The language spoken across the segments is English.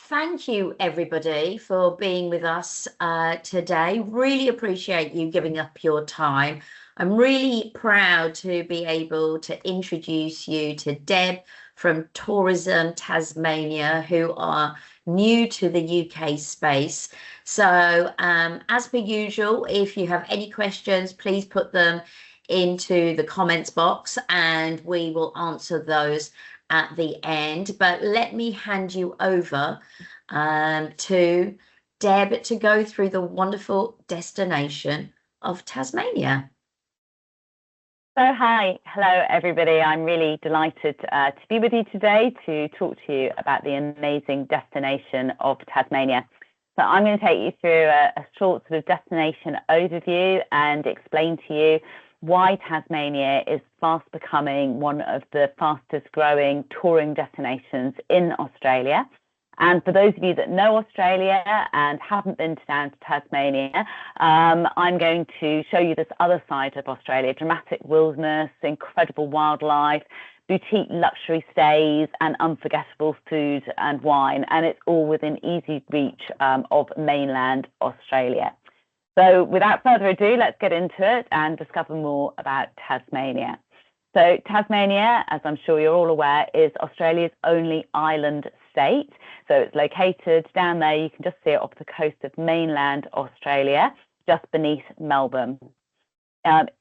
Thank you, everybody, for being with us today. Really appreciate you giving up your time. I'm really proud to be able to introduce you to Deb from Tourism Tasmania, who are new to the UK space. So, as per usual, if you have any questions, please put them into the comments box and we will answer those at the end. But let me hand you over to Deb to go through the wonderful destination of Tasmania. So, hi, hello everybody. I'm really delighted to be with you today to talk to you about the amazing destination of Tasmania. So I'm going to take you through a short sort of destination overview and explain to you why Tasmania is fast becoming one of the fastest growing touring destinations in Australia. And for those of you that know Australia and haven't been down to Tasmania, I'm going to show you this other side of Australia: dramatic wilderness, incredible wildlife, boutique luxury stays, and unforgettable food and wine. And it's all within easy reach of mainland Australia. So without further ado, let's get into it and discover more about Tasmania. So Tasmania, as I'm sure you're all aware, is Australia's only island state. So it's located down there. You can just see it off the coast of mainland Australia, just beneath Melbourne.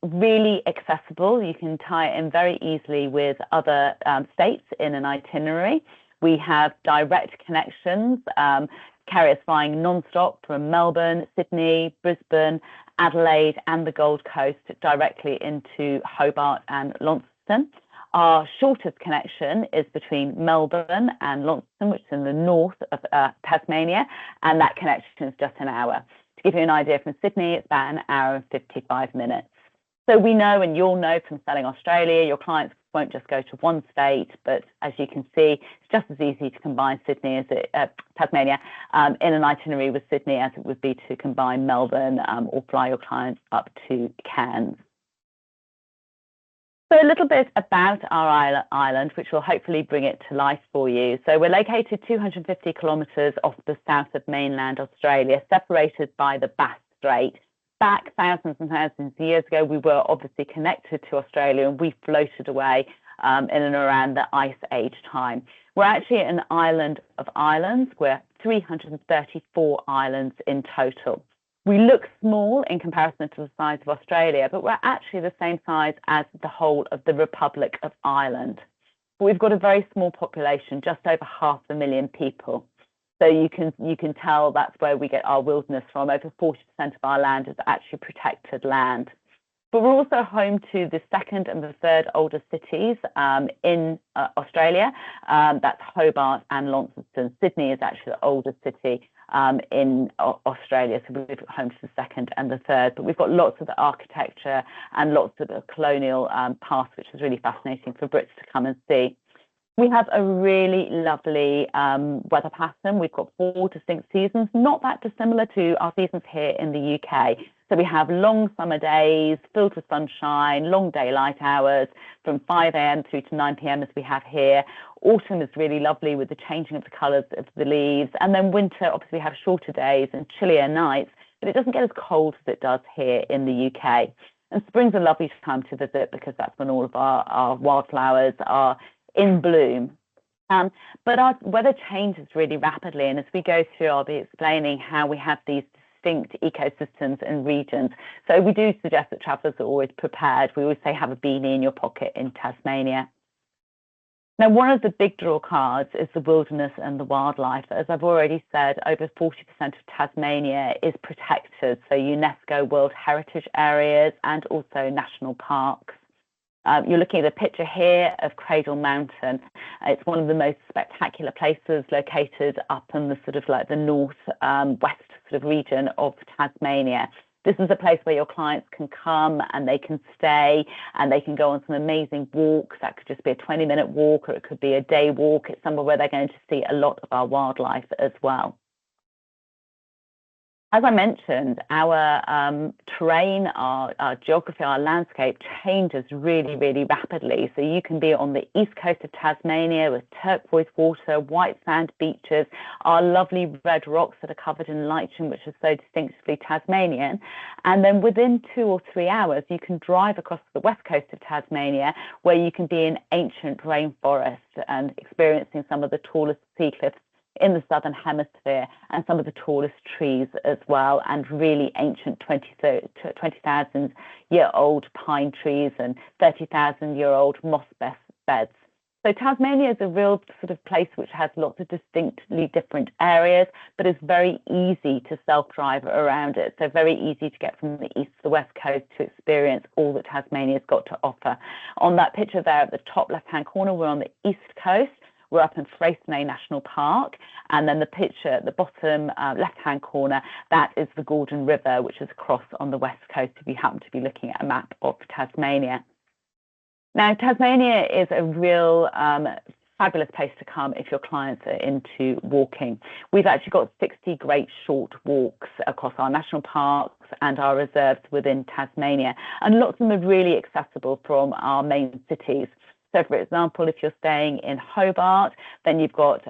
Really accessible. You can tie it in very easily with other states in an itinerary. We have direct connections, carriers flying non-stop from Melbourne, Sydney, Brisbane, Adelaide and the Gold Coast directly into Hobart and Launceston. Our shortest connection is between Melbourne and Launceston, which is in the north of Tasmania, and that connection is just an hour. To give you an idea, from Sydney, it's about an hour and 55 minutes. So we know, and you'll know from selling Australia, your clients won't just go to one state, but as you can see, it's just as easy to combine Sydney as Tasmania in an itinerary with Sydney as it would be to combine Melbourne or fly your clients up to Cairns. So a little bit about our island, which will hopefully bring it to life for you. So we're located 250 kilometres off the south of mainland Australia, separated by the Bass Strait. Back thousands and thousands of years ago, we were obviously connected to Australia and we floated away in and around the Ice Age time. We're actually an island of islands. We're 334 islands in total. We look small in comparison to the size of Australia, but we're actually the same size as the whole of the Republic of Ireland. But we've got a very small population, just over 500,000 people. So you can tell that's where we get our wilderness from. Over 40% of our land is actually protected land. But we're also home to the second and the third oldest cities in Australia. That's Hobart and Launceston. Sydney is actually the oldest city in Australia, so we're home to the second and the third. But we've got lots of the architecture and lots of the colonial past, which is really fascinating for Brits to come and see. We have a really lovely weather pattern. We've got 4 distinct seasons, not that dissimilar to our seasons here in the UK. So we have long summer days filled with sunshine, long daylight hours from 5 a.m. through to 9 p.m. as we have here. Autumn is really lovely with the changing of the colours of the leaves. And then winter, obviously, we have shorter days and chillier nights, but it doesn't get as cold as it does here in the UK. And spring's a lovely time to visit because that's when all of our wildflowers are in bloom. But our weather changes really rapidly, and as we go through, I'll be explaining how we have these distinct ecosystems and regions. So we do suggest that travellers are always prepared. We always say have a beanie in your pocket in Tasmania. Now, one of the big draw cards is the wilderness and the wildlife. As I've already said, over 40% of Tasmania is protected, so UNESCO World Heritage Areas and also national parks. You're looking at a picture here of Cradle Mountain. It's one of the most spectacular places located up in the sort of like the north west sort of region of Tasmania. This is a place where your clients can come and they can stay and they can go on some amazing walks. That could just be a 20-minute walk or it could be a day walk. It's somewhere where they're going to see a lot of our wildlife as well. As I mentioned, our terrain, our geography, our landscape changes really, really rapidly. So you can be on the east coast of Tasmania with turquoise water, white sand beaches, our lovely red rocks that are covered in lichen, which is so distinctively Tasmanian. And then within 2 or 3 hours, you can drive across the west coast of Tasmania, where you can be in ancient rainforest and experiencing some of the tallest sea cliffs in the southern hemisphere and some of the tallest trees as well, and really ancient 20,000-year-old pine trees and 30,000-year-old moss beds. So Tasmania is a real sort of place which has lots of distinctly different areas, but is very easy to self-drive around it. So very easy to get from the east to the west coast to experience all that Tasmania's got to offer. On that picture there at the top left-hand corner, we're on the east coast. We're up in Freycinet National Park, and then the picture at the bottom left-hand corner, that is the Gordon River, which is across on the west coast if you happen to be looking at a map of Tasmania. Now, Tasmania is a real fabulous place to come if your clients are into walking. We've actually got 60 great short walks across our national parks and our reserves within Tasmania, and lots of them are really accessible from our main cities. So, for example, if you're staying in Hobart, then you've got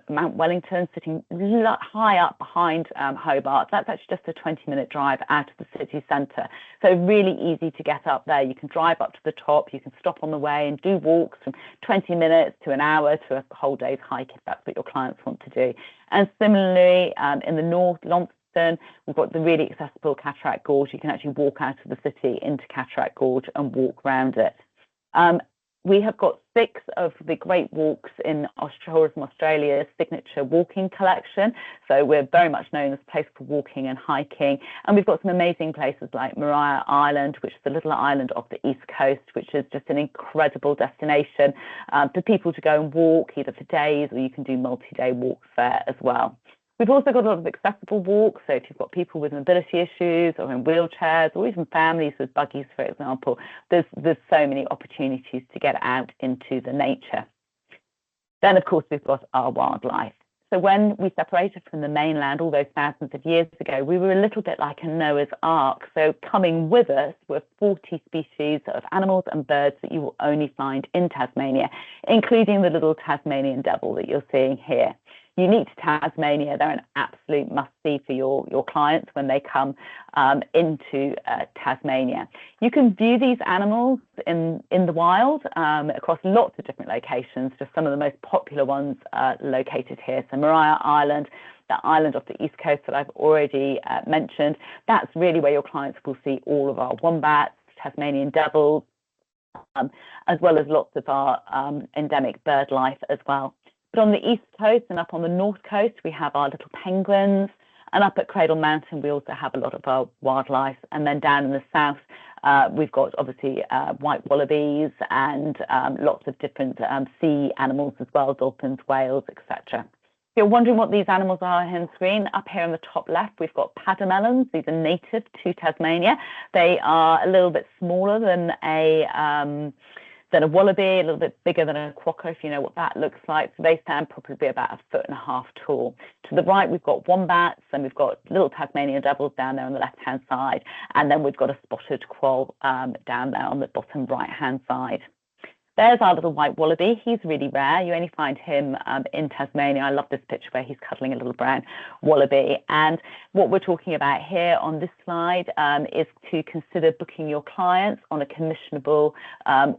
Mount Wellington sitting high up behind Hobart. That's actually just a 20-minute drive out of the city centre. So really easy to get up there. You can drive up to the top, you can stop on the way and do walks from 20 minutes to an hour to a whole day's hike if that's what your clients want to do. And similarly, in the north, Launceston, we've got the really accessible Cataract Gorge. You can actually walk out of the city into Cataract Gorge and walk around it. We have got 6 of the great walks in Tourism Australia's signature walking collection. So we're very much known as a place for walking and hiking. And we've got some amazing places like Maria Island, which is the little island off the east coast, which is just an incredible destination for people to go and walk either for days, or you can do multi-day walks there as well. We've also got a lot of accessible walks, so if you've got people with mobility issues or in wheelchairs or even families with buggies, for example, there's so many opportunities to get out into the nature. Then, of course, we've got our wildlife. So when we separated from the mainland all those thousands of years ago, we were a little bit like a Noah's Ark. So coming with us were 40 species of animals and birds that you will only find in Tasmania, including the little Tasmanian devil that you're seeing here. Unique to Tasmania, they're an absolute must-see for your clients when they come into Tasmania. You can view these animals in the wild across lots of different locations. Just some of the most popular ones are located here. So Maria Island, the island off the east coast that I've already mentioned, that's really where your clients will see all of our wombats, Tasmanian devils, as well as lots of our endemic bird life as well. But on the east coast and up on the north coast, we have our little penguins. And up at Cradle Mountain, we also have a lot of our wildlife. And then down in the south, we've got obviously white wallabies and lots of different sea animals as well, dolphins, whales, etc. If you're wondering what these animals are here on the screen, up here on the top left, we've got pademelons. These are native to Tasmania. They are a little bit smaller than a wallaby, a little bit bigger than a quokka, if you know what that looks like. So they stand probably about 1.5 feet tall. To the right, we've got wombats, and we've got little Tasmanian devils down there on the left-hand side. And then we've got a spotted quoll down there on the bottom right-hand side. There's our little white wallaby. He's really rare. You only find him in Tasmania. I love this picture where he's cuddling a little brown wallaby. And what we're talking about here on this slide is to consider booking your clients on a commissionable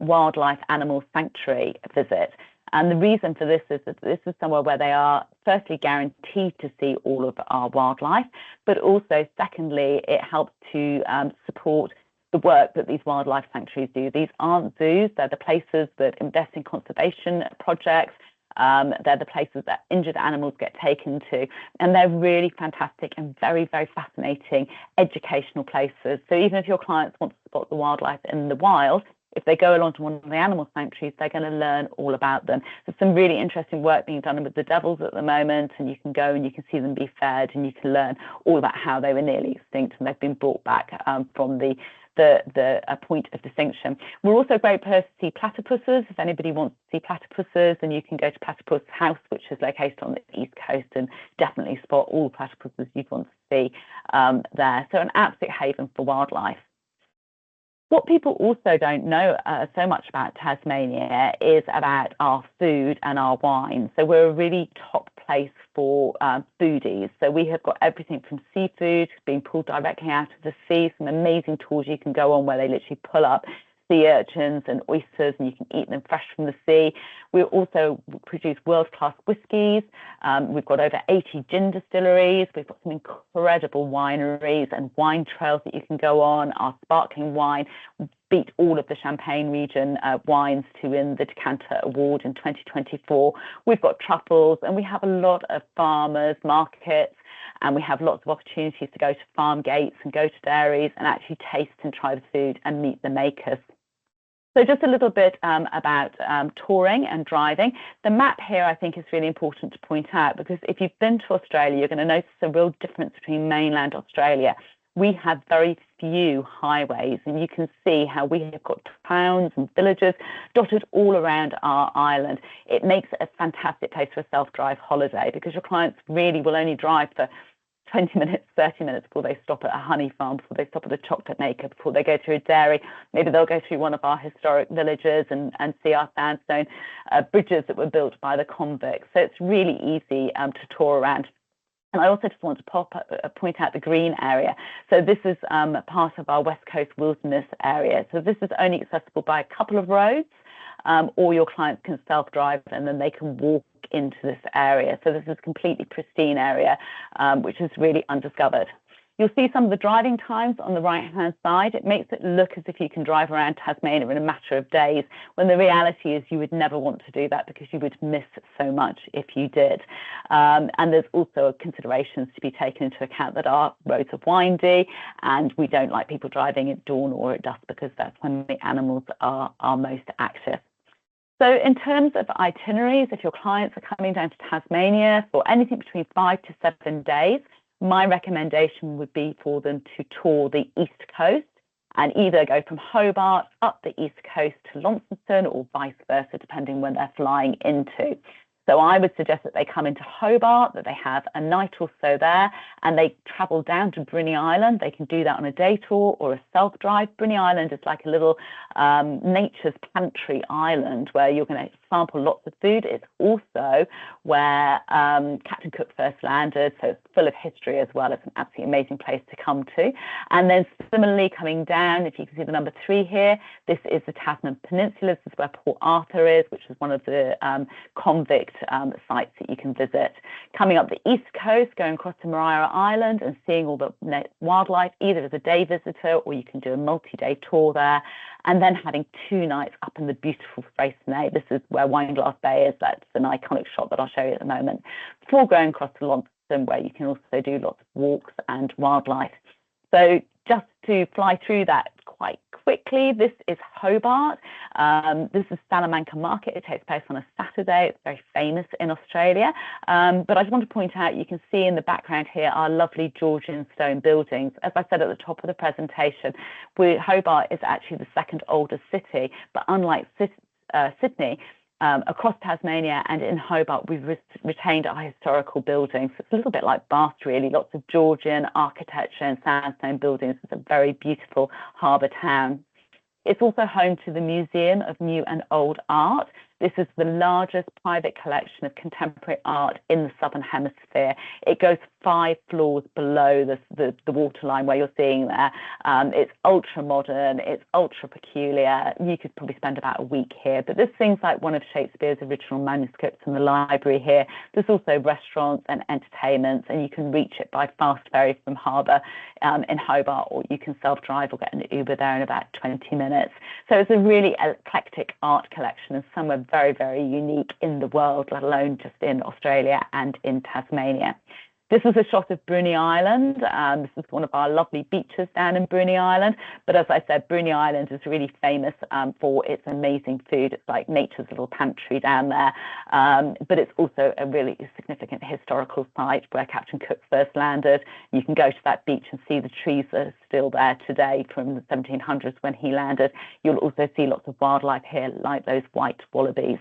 wildlife animal sanctuary visit. And the reason for this is that this is somewhere where they are firstly guaranteed to see all of our wildlife, but also secondly, it helps to support the work that these wildlife sanctuaries do. These aren't zoos, they're the places that invest in conservation projects. They're the places that injured animals get taken to, and they're really fantastic and very, very fascinating educational places. So even if your clients want to spot the wildlife in the wild, if they go along to one of the animal sanctuaries, they're going to learn all about them. There's some really interesting work being done with the devils at the moment, and you can go and you can see them be fed, and you can learn all about how they were nearly extinct and they've been brought back from the point of distinction. We're also very close to see platypuses. If anybody wants to see platypuses, then you can go to Platypus House, which is located on the east coast, and definitely spot all the platypuses you'd want to see there. So an absolute haven for wildlife. What people also don't know so much about Tasmania is about our food and our wine. So we're a really top place for foodies. So we have got everything from seafood being pulled directly out of the sea, some amazing tours you can go on where they literally pull up sea urchins and oysters and you can eat them fresh from the sea. We also produce world-class whiskies. We've got over 80 gin distilleries. We've got some incredible wineries and wine trails that you can go on. Our sparkling wine beat all of the Champagne region wines to win the Decanter Award in 2024. We've got truffles and we have a lot of farmers markets, and we have lots of opportunities to go to farm gates and go to dairies and actually taste and try the food and meet the makers. So just a little bit about touring and driving. The map here, I think, is really important to point out, because if you've been to Australia, you're going to notice a real difference between mainland Australia. We have very few highways, and you can see how we have got towns and villages dotted all around our island. It makes it a fantastic place for a self-drive holiday, because your clients really will only drive for 20 minutes, 30 minutes before they stop at a honey farm, before they stop at a chocolate maker, before they go through a dairy. Maybe they'll go through one of our historic villages and see our sandstone bridges that were built by the convicts. So it's really easy to tour around. And I also just want to point out the green area. So this is part of our West Coast wilderness area. So this is only accessible by a couple of roads, or your clients can self-drive and then they can walk into this area. So this is a completely pristine area, which is really undiscovered. You'll see some of the driving times on the right-hand side. It makes it look as if you can drive around Tasmania in a matter of days, when the reality is you would never want to do that, because you would miss so much if you did. And there's also considerations to be taken into account that our roads are windy, and we don't like people driving at dawn or at dusk, because that's when the animals are most active. So in terms of itineraries, if your clients are coming down to Tasmania for anything between 5 to 7 days, my recommendation would be for them to tour the East Coast and either go from Hobart up the East Coast to Launceston, or vice versa, depending when they're flying into. So I would suggest that they come into Hobart, that they have a night or so there, and they travel down to Bruny Island. They can do that on a day tour or a self-drive. Bruny Island is like a little nature's pantry island where you're going to sample lots of food. It's also where Captain Cook first landed, so it's full of history as well. It's an absolutely amazing place to come to. And then similarly, coming down, if you can see the number 3 here, this is the Tasman Peninsula. This is where Port Arthur is, which is one of the convict sites that you can visit. Coming up the East Coast, going across to Maria Island and seeing all the wildlife, either as a day visitor or you can do a multi-day tour there. And then having 2 nights up in the beautiful Freycinet. This is where Wineglass Bay is. That's an iconic shot that I'll show you at the moment. Before going across to Launceston, where you can also do lots of walks and wildlife. So just to fly through that quite quickly, this is Hobart. This is Salamanca Market. It takes place on a Saturday. It's very famous in Australia. But I just want to point out, you can see in the background here our lovely Georgian stone buildings. As I said at the top of the presentation, Hobart is actually the 2nd oldest city, but unlike Sydney, across Tasmania and in Hobart, we've retained our historical buildings. It's a little bit like Bath, really. Lots of Georgian architecture and sandstone buildings. It's a very beautiful harbour town. It's also home to the Museum of New and Old Art. This is the largest private collection of contemporary art in the Southern Hemisphere. It goes 5 floors below the waterline where you're seeing there. It's ultra modern, it's ultra peculiar. You could probably spend about a week here, but there's things like one of Shakespeare's original manuscripts in the library here. There's also restaurants and entertainments, and you can reach it by fast ferry from harbour in Hobart, or you can self-drive or get an Uber there in about 20 minutes. So it's a really eclectic art collection, and somewhere very, very unique in the world, let alone just in Australia and in Tasmania. This is a shot of Bruny Island. This is one of our lovely beaches down in Bruny Island. But as I said, Bruny Island is really famous for its amazing food. It's like nature's little pantry down there. But it's also a really significant historical site where Captain Cook first landed. You can go to that beach and see the trees that are still there today from the 1700s when he landed. You'll also see lots of wildlife here, like those white wallabies.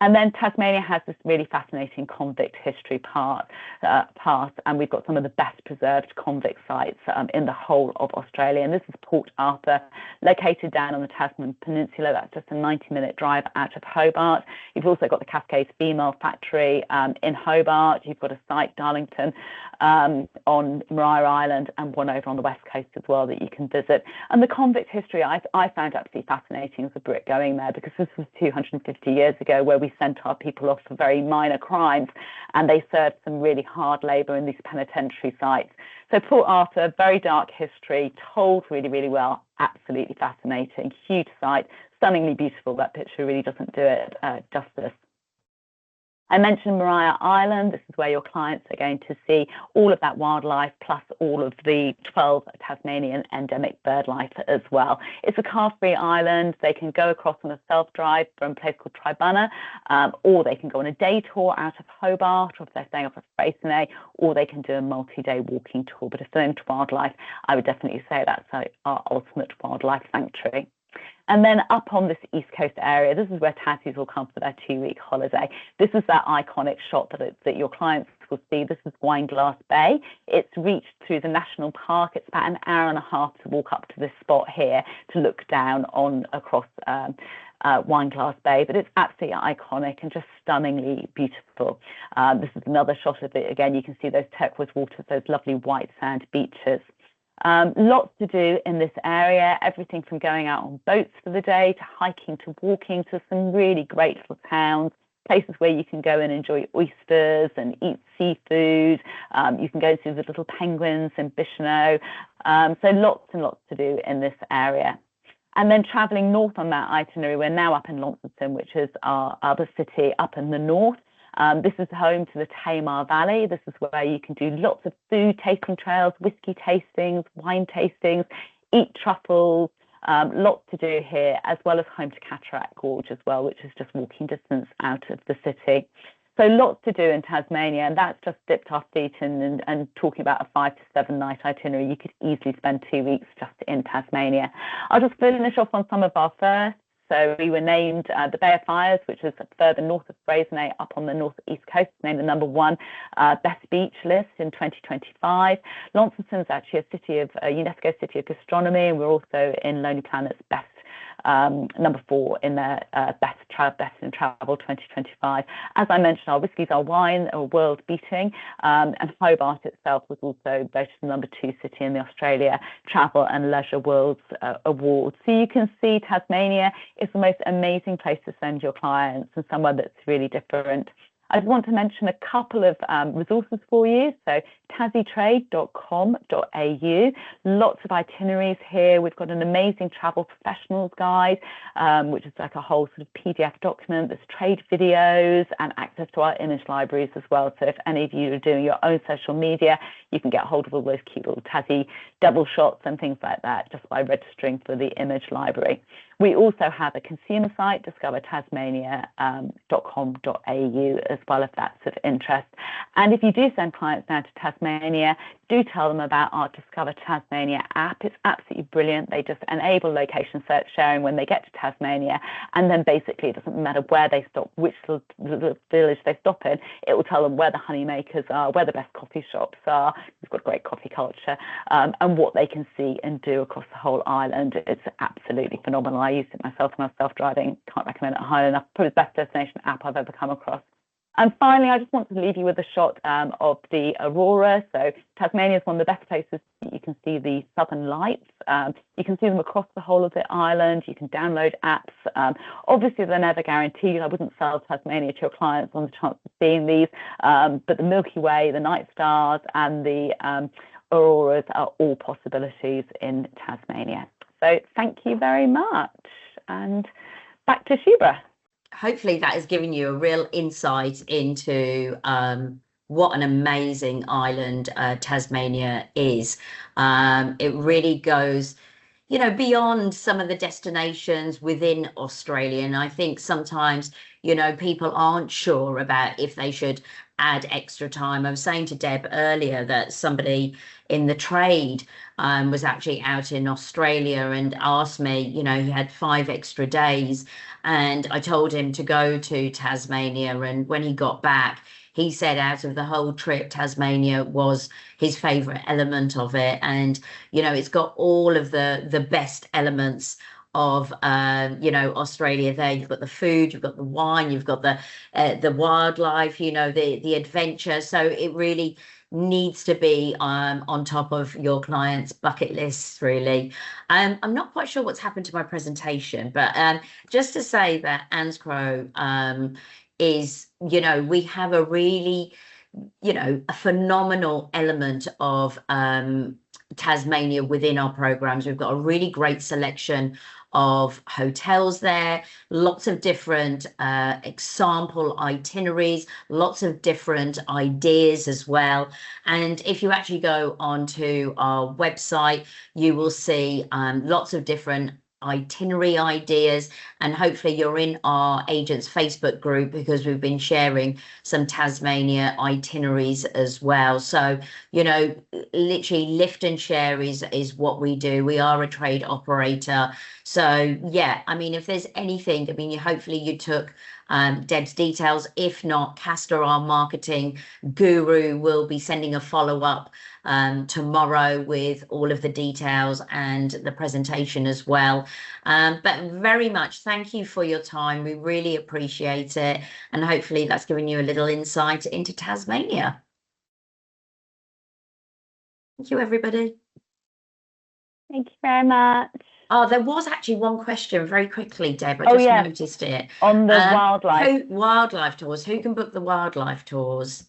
And then Tasmania has this really fascinating convict history part, and we've got some of the best preserved convict sites in the whole of Australia. And this is Port Arthur, located down on the Tasman Peninsula. That's just a 90-minute drive out of Hobart. You've also got the Cascades Female Factory in Hobart. You've got a site, Darlington, on Maria Island, and one over on the west coast as well that you can visit. And the convict history I found absolutely fascinating as a Brit going there, because this was 250 years ago, where we sent our people off for very minor crimes, and they served some really hard labour in these penitentiary sites. So Port Arthur, very dark history, told really, really well, absolutely fascinating, huge site, stunningly beautiful. That picture really doesn't do it justice. I mentioned Maria Island. This is where your clients are going to see all of that wildlife, plus all of the 12 Tasmanian endemic bird life as well. It's a car-free island. They can go across on a self-drive from a place called Tribunna, or they can go on a day tour out of Hobart, or if they're staying off of Freycinet, or they can do a multi-day walking tour. But if they're into wildlife, I would definitely say that's our ultimate wildlife sanctuary. And then up on this East Coast area, this is where Tassies will come for their 2-week holiday. This is that iconic shot that your clients will see. This is Wineglass Bay. It's reached through the national park. It's about an hour and a half to walk up to this spot here to look down on across Wineglass Bay, but it's absolutely iconic and just stunningly beautiful. This is another shot of it. Again, you can see those turquoise waters, those lovely white sand beaches. Lots to do in this area, everything from going out on boats for the day to hiking to walking to some really great little towns, places where you can go and enjoy oysters and eat seafood. You can go and see the little penguins in Bicheno. So lots and lots to do in this area. And then travelling north on that itinerary, we're now up in Launceston, which is our other city up in the north. This is home to the Tamar Valley. This is where you can do lots of food tasting trails, whiskey tastings, wine tastings, eat truffles, lots to do here, as well as home to Cataract Gorge as well, which is just walking distance out of the city. So lots to do in Tasmania, and that's just dipped our feet in and talking about a 5 to 7 night itinerary. You could easily spend 2 weeks just in Tasmania. I'll just finish off on some of our firsts. So we were named the Bay of Fires, which is further north of Freycinet, up on the northeast coast, named the #1 best beach list in 2025. Launceston is actually a UNESCO City of Gastronomy, and we're also in Lonely Planet's best #4 in their best in travel 2025. As I mentioned, our whiskies, our wine are world beating, and Hobart itself was also voted the #2 city in the Australia Travel and Leisure World's Awards. So you can see Tasmania is the most amazing place to send your clients, and somewhere that's really different. I just want to mention a couple of resources for you. So tassietrade.com.au, lots of itineraries here. We've got an amazing travel professionals guide, which is like a whole sort of PDF document. There's trade videos and access to our image libraries as well. So if any of you are doing your own social media, you can get hold of all those cute little Tassie double shots and things like that just by registering for the image library. We also have a consumer site, discovertasmania.com.au as well, if that's of interest. And if you do send clients down to Tasmania, do tell them about our Discover Tasmania app. It's absolutely brilliant. They just enable location search sharing when they get to Tasmania, and then basically it doesn't matter where they stop, which little village they stop in, it will tell them where the honey makers are, where the best coffee shops are. We've got great coffee culture, and what they can see and do across the whole island. It's absolutely phenomenal. I used it myself when I was self-driving. Can't recommend it highly enough. Probably the best destination app I've ever come across. And finally, I just want to leave you with a shot of the aurora. So Tasmania is one of the best places you can see the southern lights. You can see them across the whole of the island. You can download apps. Obviously, they're never guaranteed. I wouldn't sell Tasmania to your clients on the chance of seeing these. But the Milky Way, the night stars, and the auroras are all possibilities in Tasmania. So thank you very much. And back to Shubra. Hopefully that has given you a real insight into what an amazing island Tasmania is. It really goes, beyond some of the destinations within Australia. And I think sometimes, you know, people aren't sure about if they should add extra time. I was saying to Deb earlier that somebody in the trade was actually out in Australia and asked me, you know, he had 5 extra days, and I told him to go to Tasmania. And when he got back, he said out of the whole trip, Tasmania was his favorite element of it. And, you know, it's got all of the best elements of you know, Australia there. You've got the food, you've got the wine, you've got the wildlife, you know, the adventure. So it really needs to be on top of your clients' bucket lists, really. I'm not quite sure what's happened to my presentation, but just to say that ANZCRO is, you know, we have a really, you know, a phenomenal element of Tasmania within our programs. We've got a really great selection of hotels there, lots of different example itineraries, lots of different ideas as well. And if you actually go onto our website, you will see lots of different itinerary ideas, and hopefully you're in our agents Facebook group, because we've been sharing some Tasmania itineraries as well. So, you know, literally lift and share is what we do. We are a trade operator. So yeah, I mean, if there's anything, I mean, hopefully you took Deb's details. If not, Castor, our marketing guru, will be sending a follow-up tomorrow with all of the details and the presentation as well. But very much thank you for your time. We really appreciate it. And hopefully that's given you a little insight into Tasmania. Thank you, everybody. Thank you very much. Oh, there was actually one question very quickly, Deb. I just noticed it. On the wildlife. Wildlife tours. Who can book the wildlife tours?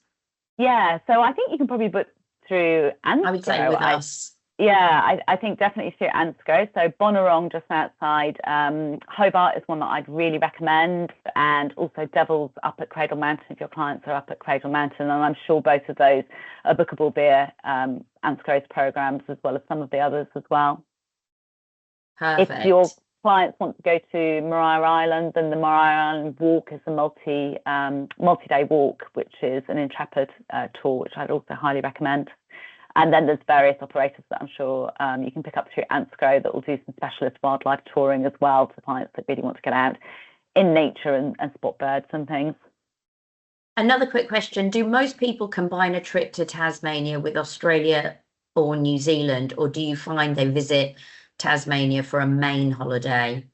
Yeah, so I think you can probably book through ANZCRO. I would say with us. Yeah, I think definitely through ANZCRO. So Bonnarong, just outside Hobart, is one that I'd really recommend. And also Devils up at Cradle Mountain, if your clients are up at Cradle Mountain. And I'm sure both of those are bookable via ANZCRO's programs, as well as some of the others as well. Perfect. If your clients want to go to Maria Island, then the Maria Island walk is a multi-day walk, which is an intrepid tour, which I'd also highly recommend. And then there's various operators that I'm sure you can pick up through ANZCRO that will do some specialist wildlife touring as well to clients that really want to get out in nature and spot birds and things. Another quick question. Do most people combine a trip to Tasmania with Australia or New Zealand, or do you find they visit Tasmania for a main holiday?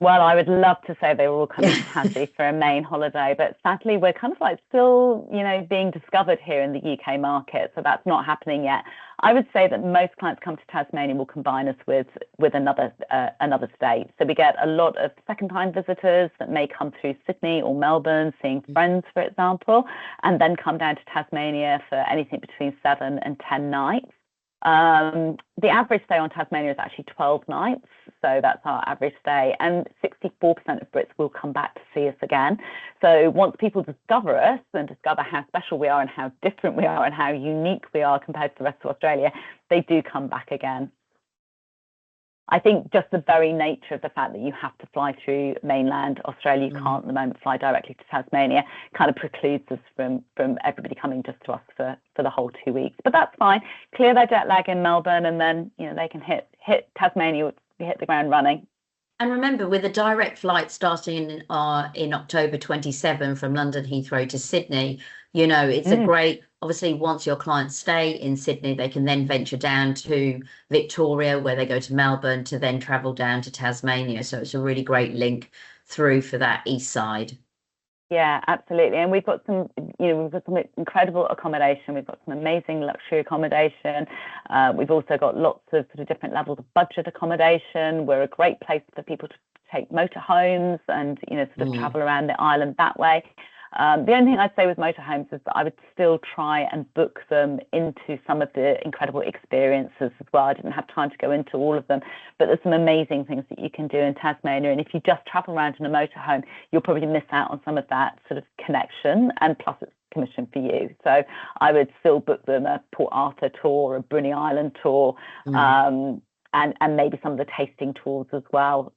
Well, I would love to say they were all coming to Tassie for a main holiday, but sadly we're kind of like still, you know, being discovered here in the UK market, so that's not happening yet. I would say that most clients come to Tasmania will combine us with another state. So we get a lot of second-time visitors that may come through Sydney or Melbourne, seeing friends, for example, and then come down to Tasmania for anything between 7 and 10 nights. The average stay on Tasmania is actually 12 nights, so that's our average stay, and 64% of Brits will come back to see us again. So once people discover us and discover how special we are and how different we are and how unique we are compared to the rest of Australia, they do come back again. I think just the very nature of the fact that you have to fly through mainland Australia, you can't at the moment fly directly to Tasmania, kind of precludes us from everybody coming just to us for the whole 2 weeks. But that's fine. Clear their jet lag in Melbourne, and then, you know, they can hit Tasmania, hit the ground running. And remember, with a direct flight starting in October 27 from London Heathrow to Sydney, you know, it's a great, obviously, once your clients stay in Sydney, they can then venture down to Victoria, where they go to Melbourne, to then travel down to Tasmania. So it's a really great link through for that east side. Yeah, absolutely. And we've got some, you know, we've got some incredible accommodation. We've got some amazing luxury accommodation. We've also got lots of sort of different levels of budget accommodation. We're a great place for people to take motorhomes and, you know, sort of travel around the island that way. The only thing I'd say with motorhomes is that I would still try and book them into some of the incredible experiences as well. I didn't have time to go into all of them, but there's some amazing things that you can do in Tasmania. And if you just travel around in a motorhome, you'll probably miss out on some of that sort of connection, and plus it's commission for you. So I would still book them a Port Arthur tour, a Bruny Island tour, and maybe some of the tasting tours as well,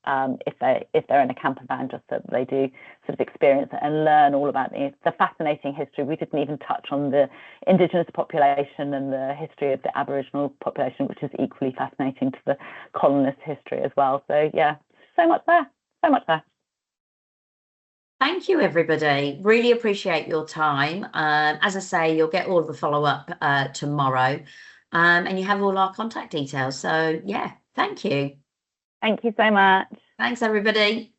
if they're in a camper van, just so that they do sort of experience and learn all about the fascinating history. We didn't even touch on the Indigenous population and the history of the Aboriginal population, which is equally fascinating to the colonist history as well. So yeah, so much there, so much there. Thank you, everybody. Really appreciate your time. As I say, you'll get all of the follow-up tomorrow, and you have all our contact details. So yeah, thank you. Thank you so much. Thanks, everybody.